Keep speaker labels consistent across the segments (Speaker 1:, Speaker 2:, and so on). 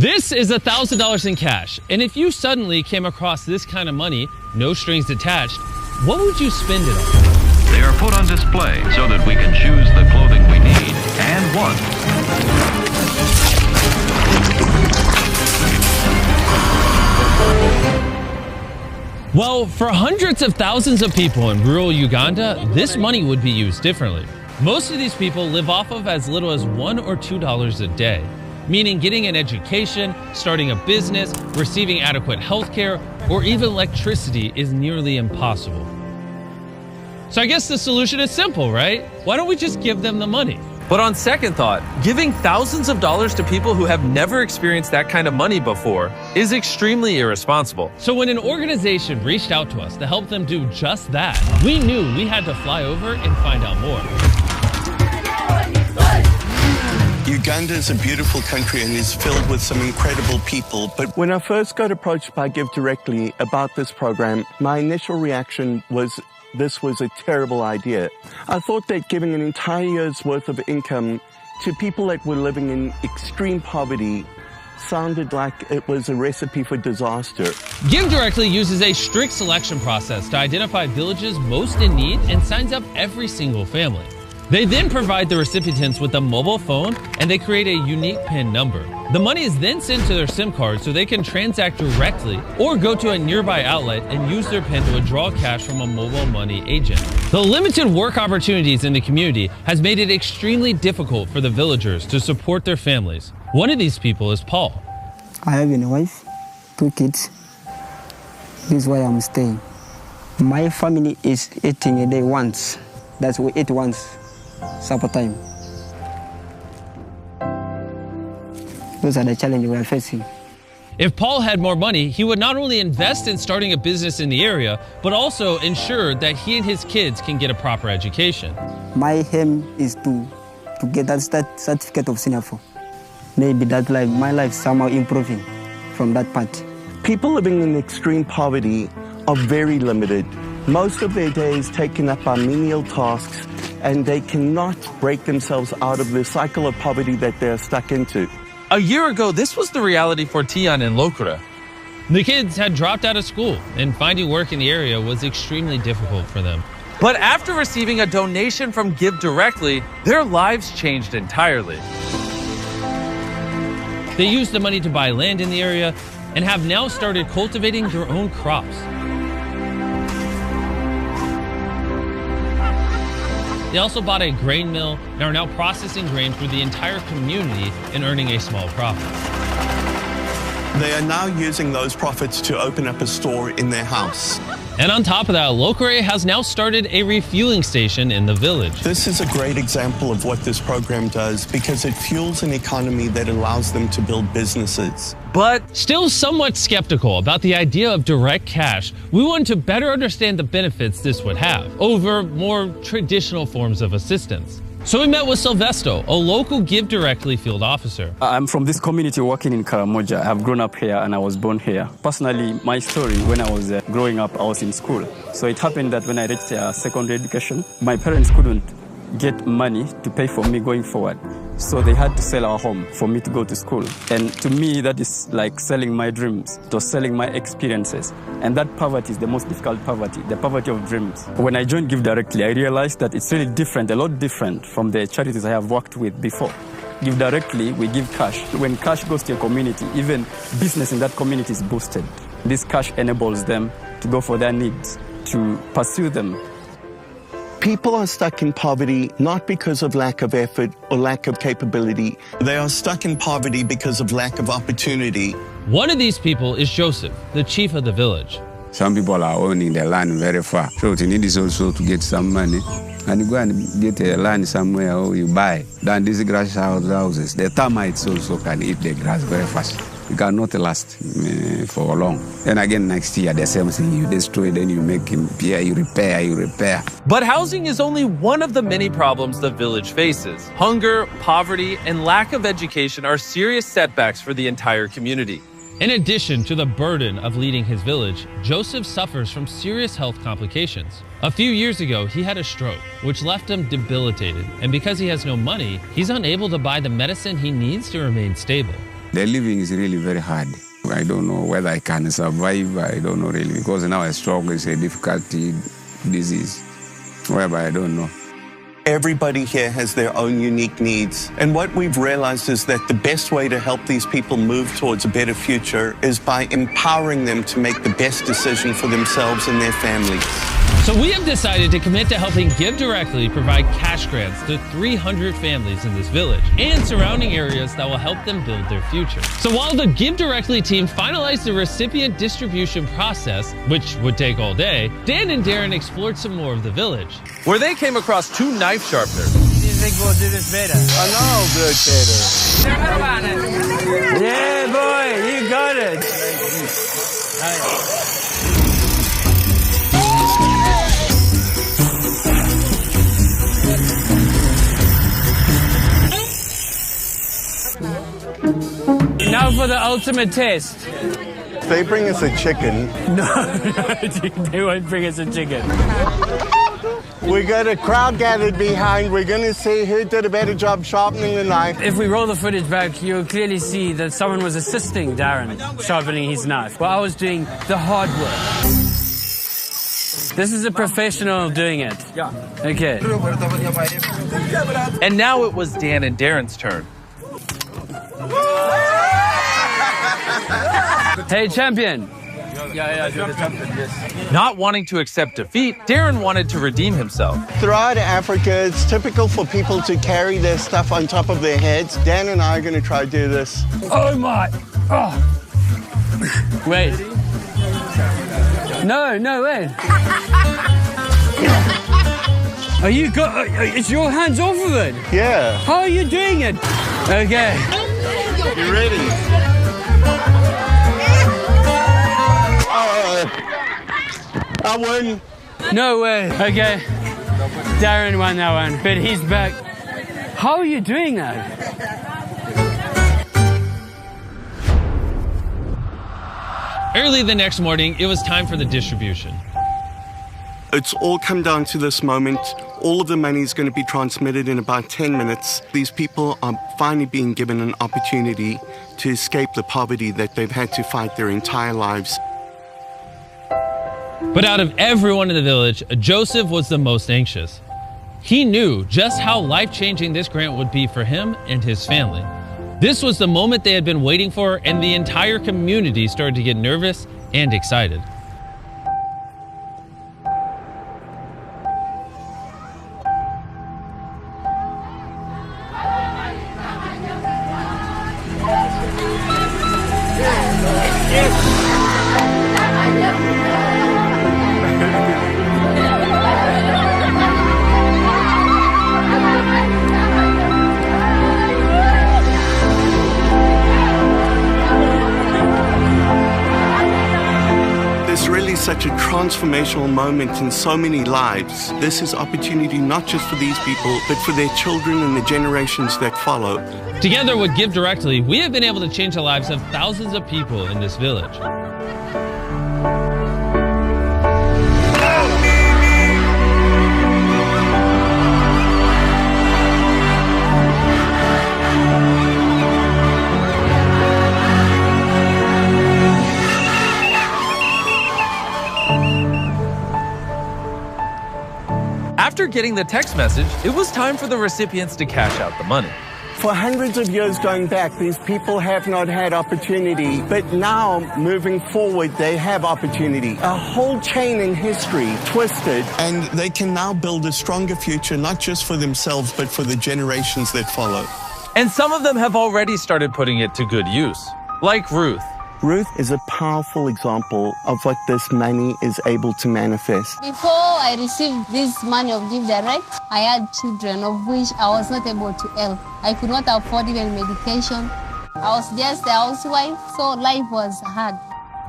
Speaker 1: This is $1,000 in cash, and if you suddenly came across this kind of money, no strings attached, what would you spend it on?
Speaker 2: They are put on display so that we can choose the clothing we need and want.
Speaker 1: Well, for hundreds of thousands of people in rural Uganda, this money would be used differently. Most of these people live off of as little as $1 or $2 a day, meaning getting an education, starting a business, receiving adequate health care, or even electricity is nearly impossible. So I guess the solution is simple, right? Why don't we just give them the money?
Speaker 3: But on second thought, giving thousands of dollars to people who have never experienced that kind of money before is extremely irresponsible.
Speaker 1: So when an organization reached out to us to help them do just that, we knew we had to fly over and find out more.
Speaker 4: Uganda is a beautiful country and is filled with some incredible people. But when I first got approached by Give Directly about this program, my initial reaction was this was a terrible idea. I thought that giving an entire year's worth of income to people that were living in extreme poverty sounded like it was a recipe for disaster.
Speaker 1: Give Directly uses a strict selection process to identify villages most in need and signs up every single family. They then provide the recipients with a mobile phone and they create a unique PIN number. The money is then sent to their SIM card so they can transact directly or go to a nearby outlet and use their PIN to withdraw cash from a mobile money agent. The limited work opportunities in the community has made it extremely difficult for the villagers to support their families. One of these people is Paul.
Speaker 5: I have a wife, 2 kids. This is why I'm staying. My family is eating a day once. That's we eat once. Supper time. Those are the challenges we are facing.
Speaker 1: If Paul had more money, he would not only invest in starting a business in the area, but also ensure that he and his kids can get a proper education.
Speaker 5: My aim is to get that certificate of Singapore. Maybe that life, my life somehow improving from that part.
Speaker 4: People living in extreme poverty are very limited. Most of their day is taken up by menial tasks, and they cannot break themselves out of the cycle of poverty that they're stuck into.
Speaker 3: A year ago, this was the reality for Tian and Lokura.
Speaker 1: The kids had dropped out of school, and finding work in the area was extremely difficult for them.
Speaker 3: But after receiving a donation from Give Directly, their lives changed entirely.
Speaker 1: They used the money to buy land in the area and have now started cultivating their own crops. They also bought a grain mill and are now processing grain for the entire community and earning a small profit.
Speaker 4: They are now using those profits to open up a store in their house.
Speaker 1: And on top of that, Lokure has now started a refueling station in the village.
Speaker 4: This is a great example of what this program does because it fuels an economy that allows them to build businesses.
Speaker 1: But still somewhat skeptical about the idea of direct cash, we wanted to better understand the benefits this would have over more traditional forms of assistance. So we met with Silvesto, a local Give Directly field officer.
Speaker 6: I'm from this community working in Karamoja. I've grown up here and I was born here. Personally, my story, when I was growing up, I was in school. So it happened that when I reached secondary education, my parents couldn't get money to pay for me going forward. So they had to sell our home for me to go to school. And to me, that is like selling my dreams, to selling my experiences. And that poverty is the most difficult poverty, the poverty of dreams. When I joined Give Directly, I realized that it's really different, a lot different from the charities I have worked with before. Give Directly, we give cash. When cash goes to a community, even business in that community is boosted. This cash enables them to go for their needs, to pursue them.
Speaker 4: People are stuck in poverty not because of lack of effort or lack of capability. They are stuck in poverty because of lack of opportunity.
Speaker 1: One of these people is Joseph, the chief of the village.
Speaker 7: Some people are owning their land very far. So what you need is also to get some money. And you go and get a land somewhere or you buy. Then these grass houses, the termites also can eat the grass very fast. You cannot last for long. And again, next year, the same thing. You destroy, then you make him repair, you repair.
Speaker 3: But housing is only one of the many problems the village faces. Hunger, poverty, and lack of education are serious setbacks for the entire community.
Speaker 1: In addition to the burden of leading his village, Joseph suffers from serious health complications. A few years ago, he had a stroke, which left him debilitated. And because he has no money, he's unable to buy the medicine he needs to remain stable.
Speaker 7: The living is really very hard. I don't know whether I can survive. I don't know really, because now a stroke is a difficult disease, whereby I don't know.
Speaker 4: Everybody here has their own unique needs. And what we've realized is that the best way to help these people move towards a better future is by empowering them to make the best decision for themselves and their families.
Speaker 1: So we have decided to commit to helping Give Directly provide cash grants to 300 families in this village and surrounding areas that will help them build their future. So while the Give Directly team finalized the recipient distribution process, which would take all day, Dan and Darren explored some more of the village,
Speaker 3: where they came across 2 knife sharpeners.
Speaker 8: You think we'll do this better?
Speaker 4: I know, good better.
Speaker 8: Yeah, boy, you got it. Now for the ultimate test.
Speaker 4: They bring us a chicken.
Speaker 8: No, they won't bring us a chicken.
Speaker 4: We got a crowd gathered behind. We're going to see who did a better job sharpening the knife.
Speaker 8: If we roll the footage back, you'll clearly see that someone was assisting Darren sharpening his knife while I was doing the hard work. This is a professional doing it. Yeah. Okay.
Speaker 3: And now it was Dan and Darren's turn.
Speaker 8: Hey, champion.
Speaker 3: Not wanting to accept defeat, Darren wanted to redeem himself.
Speaker 4: Throughout Africa, it's typical for people to carry their stuff on top of their heads. Dan and I are going to try to do this.
Speaker 8: Oh, my. Oh. Wait. No, wait. Are you it's your hands off of it?
Speaker 4: Yeah.
Speaker 8: How are you doing it? Okay.
Speaker 4: You ready? I won.
Speaker 8: No way. Okay. Darren won that one, but he's back. How are you doing that?
Speaker 1: Early the next morning, it was time for the distribution.
Speaker 4: It's all come down to this moment. All of the money is going to be transmitted in about 10 minutes. These people are finally being given an opportunity to escape the poverty that they've had to fight their entire lives.
Speaker 1: But out of everyone in the village, Joseph was the most anxious. He knew just how life-changing this grant would be for him and his family. This was the moment they had been waiting for, and the entire community started to get nervous and excited.
Speaker 4: Such a transformational moment in so many lives. This is opportunity not just for these people, but for their children and the generations that follow.
Speaker 1: Together with Give Directly, we have been able to change the lives of thousands of people in this village.
Speaker 3: After getting the text message, it was time for the recipients to cash out the money.
Speaker 4: For hundreds of years going back, these people have not had opportunity, but now, moving forward, they have opportunity. A whole chain in history twisted, and they can now build a stronger future, not just for themselves, but for the generations that follow.
Speaker 3: And some of them have already started putting it to good use, like Ruth.
Speaker 4: Ruth is a powerful example of what this money is able to manifest.
Speaker 9: Before I received this money of Give Direct, I had children of which I was not able to help. I could not afford even medication. I was just a housewife, so life was hard.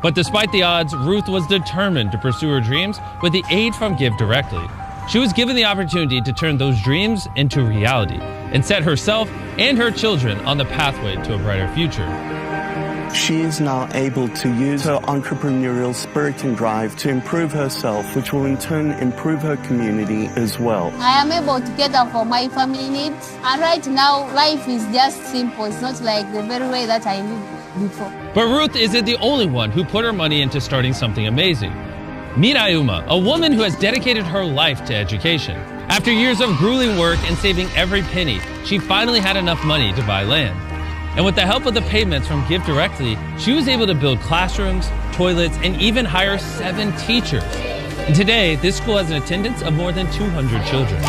Speaker 1: But despite the odds, Ruth was determined to pursue her dreams with the aid from Give Directly. She was given the opportunity to turn those dreams into reality and set herself and her children on the pathway to a brighter future.
Speaker 4: She is now able to use her entrepreneurial spirit and drive to improve herself, which will in turn improve her community as well.
Speaker 9: I am able to cater for my family needs. And right now, life is just simple. It's not like the very way that I lived before.
Speaker 1: But Ruth isn't the only one who put her money into starting something amazing. Meet Ayuma, a woman who has dedicated her life to education. After years of grueling work and saving every penny, she finally had enough money to buy land. And with the help of the payments from Give Directly, she was able to build classrooms, toilets, and even hire 7 teachers. And today, this school has an attendance of more than 200 children.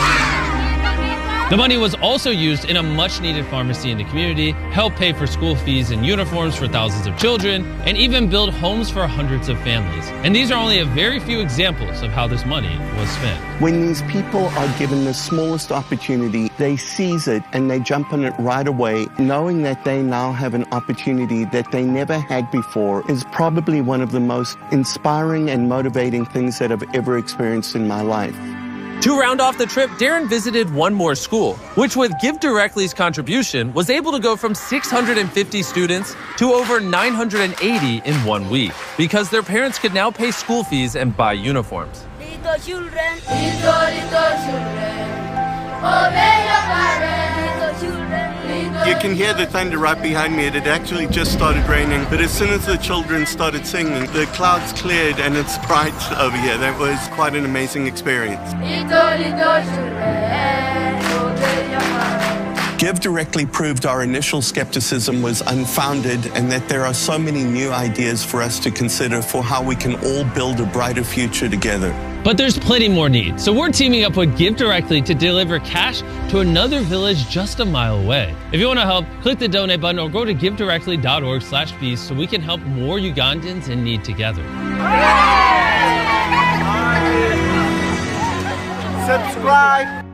Speaker 1: The money was also used in a much-needed pharmacy in the community, help pay for school fees and uniforms for thousands of children, and even build homes for hundreds of families. And these are only a very few examples of how this money was spent.
Speaker 4: When these people are given the smallest opportunity, they seize it and they jump on it right away, knowing that they now have an opportunity that they never had before is probably one of the most inspiring and motivating things that I've ever experienced in my life.
Speaker 3: To round off the trip, Darren visited one more school, which with Give Directly's contribution was able to go from 650 students to over 980 in 1 week, because their parents could now pay school fees and buy uniforms.
Speaker 10: Little children, little children, obey your parents, little children.
Speaker 4: You can hear the thunder right behind me. It had actually just started raining, but as soon as the children started singing, the clouds cleared and it's bright over here. That was quite an amazing experience.
Speaker 10: Little children, obey your parents.
Speaker 4: Give Directly proved our initial skepticism was unfounded and that there are so many new ideas for us to consider for how we can all build a brighter future together.
Speaker 1: But there's plenty more need, so we're teaming up with Give Directly to deliver cash to another village just a mile away. If you want to help, click the donate button or go to givedirectly.org/peace so we can help more Ugandans in need together.
Speaker 4: Subscribe.